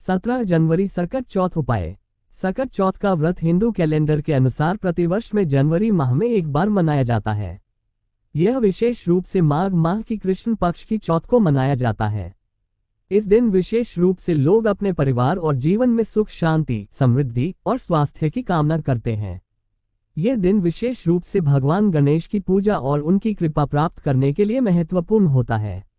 17 जनवरी सकट चौथ उपाय। सकट चौथ का व्रत हिंदू कैलेंडर के अनुसार प्रतिवर्ष में जनवरी माह में एक बार मनाया जाता है। यह विशेष रूप से माघ माह की कृष्ण पक्ष की चौथ को मनाया जाता है। इस दिन विशेष रूप से लोग अपने परिवार और जीवन में सुख शांति, समृद्धि और स्वास्थ्य की कामना करते हैं। यह दिन विशेष रूप से भगवान गणेश की पूजा और उनकी कृपा प्राप्त करने के लिए महत्वपूर्ण होता है।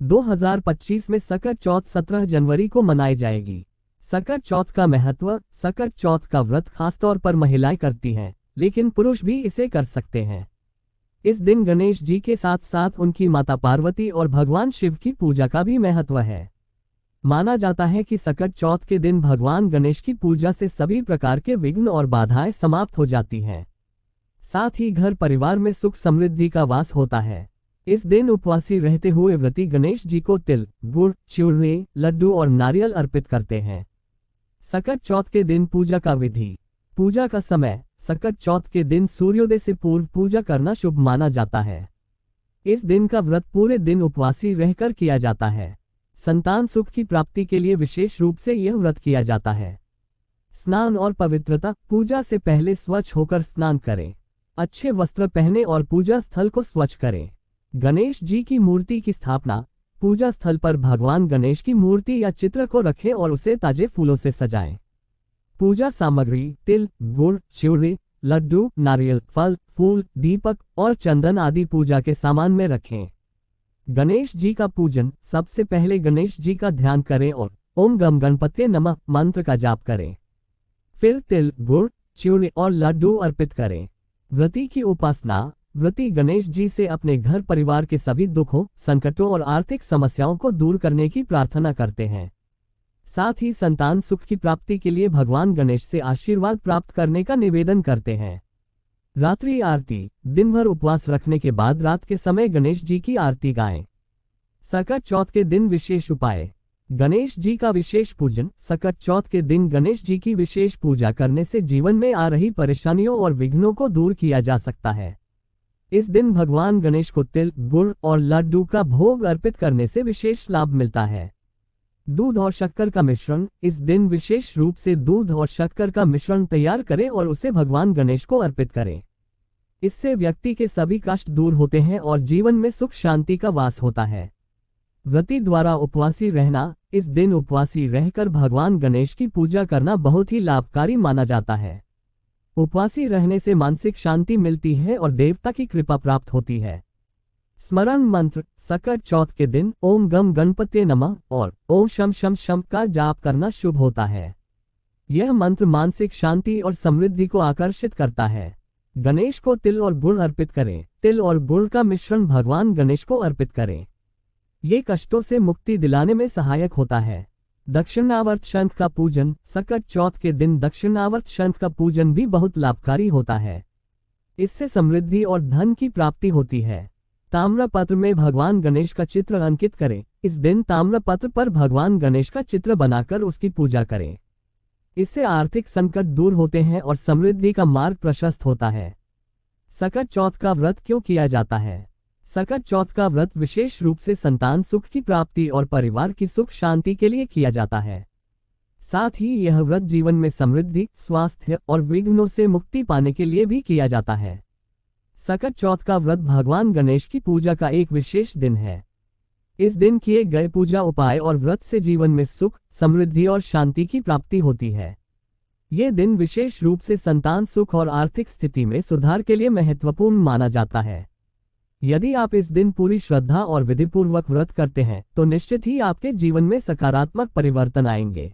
2025 में सकट चौथ 17 जनवरी को मनाई जाएगी। सकट चौथ का महत्व। सकट चौथ का व्रत खासतौर पर महिलाएं करती हैं, लेकिन पुरुष भी इसे कर सकते हैं। इस दिन गणेश जी के साथ साथ उनकी माता पार्वती और भगवान शिव की पूजा का भी महत्व है। माना जाता है कि सकट चौथ के दिन भगवान गणेश की पूजा से सभी प्रकार के विघ्न और बाधाएं समाप्त हो जाती हैं। साथ ही घर परिवार में सुख समृद्धि का वास होता है। इस दिन उपवासी रहते हुए व्रती गणेश जी को तिल, गुड़, चिवड़े, लड्डू और नारियल अर्पित करते हैं। सकट चौथ के दिन पूजा का विधि। पूजा का समय। सकट चौथ के दिन सूर्योदय से पूर्व पूजा करना शुभ माना जाता है। इस दिन का व्रत पूरे दिन उपवासी रहकर किया जाता है। संतान सुख की प्राप्ति के लिए विशेष रूप से यह व्रत किया जाता है। स्नान और पवित्रता। पूजा से पहले स्वच्छ होकर स्नान करें। अच्छे वस्त्र पहने और पूजा स्थल को स्वच्छ करें। गणेश जी की मूर्ति की स्थापना। पूजा स्थल पर भगवान गणेश की मूर्ति या चित्र को रखें और उसे ताजे फूलों से सजाएं। पूजा सामग्री। तिल, गुड़, चिवड़े, लड्डू, नारियल, फल, फूल, दीपक और चंदन आदि पूजा के सामान में रखें। गणेश जी का पूजन। सबसे पहले गणेश जी का ध्यान करें और ओम गम गणपते नमः मंत्र का जाप करें। फिर तिल, गुड़, चिवड़े और लड्डू अर्पित करें। व्रती की उपासना। व्रती गणेश जी से अपने घर परिवार के सभी दुखों, संकटों और आर्थिक समस्याओं को दूर करने की प्रार्थना करते हैं। साथ ही संतान सुख की प्राप्ति के लिए भगवान गणेश से आशीर्वाद प्राप्त करने का निवेदन करते हैं। रात्रि आरती। दिन भर उपवास रखने के बाद रात के समय गणेश जी की आरती गाएं। सकट चौथ के दिन विशेष उपाय। गणेश जी का विशेष पूजन। सकट चौथ के दिन गणेश जी की विशेष पूजा करने से जीवन में आ रही परेशानियों और विघ्नों को दूर किया जा सकता है। इस दिन भगवान गणेश को तिल, गुड़ और लड्डू का भोग अर्पित करने से विशेष लाभ मिलता है। दूध और शक्कर का मिश्रण। इस दिन विशेष रूप से दूध और शक्कर का मिश्रण तैयार करें और उसे भगवान गणेश को अर्पित करें। इससे व्यक्ति के सभी कष्ट दूर होते हैं और जीवन में सुख शांति का वास होता है। व्रती द्वारा उपवासी रहना। इस दिन उपवासी रहकर भगवान गणेश की पूजा करना बहुत ही लाभकारी माना जाता है। उपवासी रहने से मानसिक शांति मिलती है और देवता की कृपा प्राप्त होती है। स्मरण मंत्र। सकट चौथ के दिन ओम गम गणपते नमः और ओम शम शम शम का जाप करना शुभ होता है। यह मंत्र मानसिक शांति और समृद्धि को आकर्षित करता है। गणेश को तिल और गुड़ अर्पित करें। तिल और गुड़ का मिश्रण भगवान गणेश को अर्पित करें। ये कष्टों से मुक्ति दिलाने में सहायक होता है। दक्षिणावर्त शंख का पूजन। सकट चौथ के दिन दक्षिणावर्त शंख का पूजन भी बहुत लाभकारी होता है। इससे समृद्धि और धन की प्राप्ति होती है। ताम्रपत्र में भगवान गणेश का चित्र अंकित करें। इस दिन ताम्रपत्र पर भगवान गणेश का चित्र बनाकर उसकी पूजा करें। इससे आर्थिक संकट दूर होते हैं और समृद्धि का मार्ग प्रशस्त होता है। सकट चौथ का व्रत क्यों किया जाता है? सकट चौथ का व्रत विशेष रूप से संतान सुख की प्राप्ति और परिवार की सुख शांति के लिए किया जाता है। साथ ही यह व्रत जीवन में समृद्धि, स्वास्थ्य और विघ्नों से मुक्ति पाने के लिए भी किया जाता है। सकट चौथ का व्रत भगवान गणेश की पूजा का एक विशेष दिन है। इस दिन किए गए पूजा उपाय और व्रत से जीवन में सुख, समृद्धि और शांति की प्राप्ति होती है। ये दिन विशेष रूप से संतान सुख और आर्थिक स्थिति में सुधार के लिए महत्वपूर्ण माना जाता है। यदि आप इस दिन पूरी श्रद्धा और विधिपूर्वक व्रत करते हैं तो निश्चित ही आपके जीवन में सकारात्मक परिवर्तन आएंगे।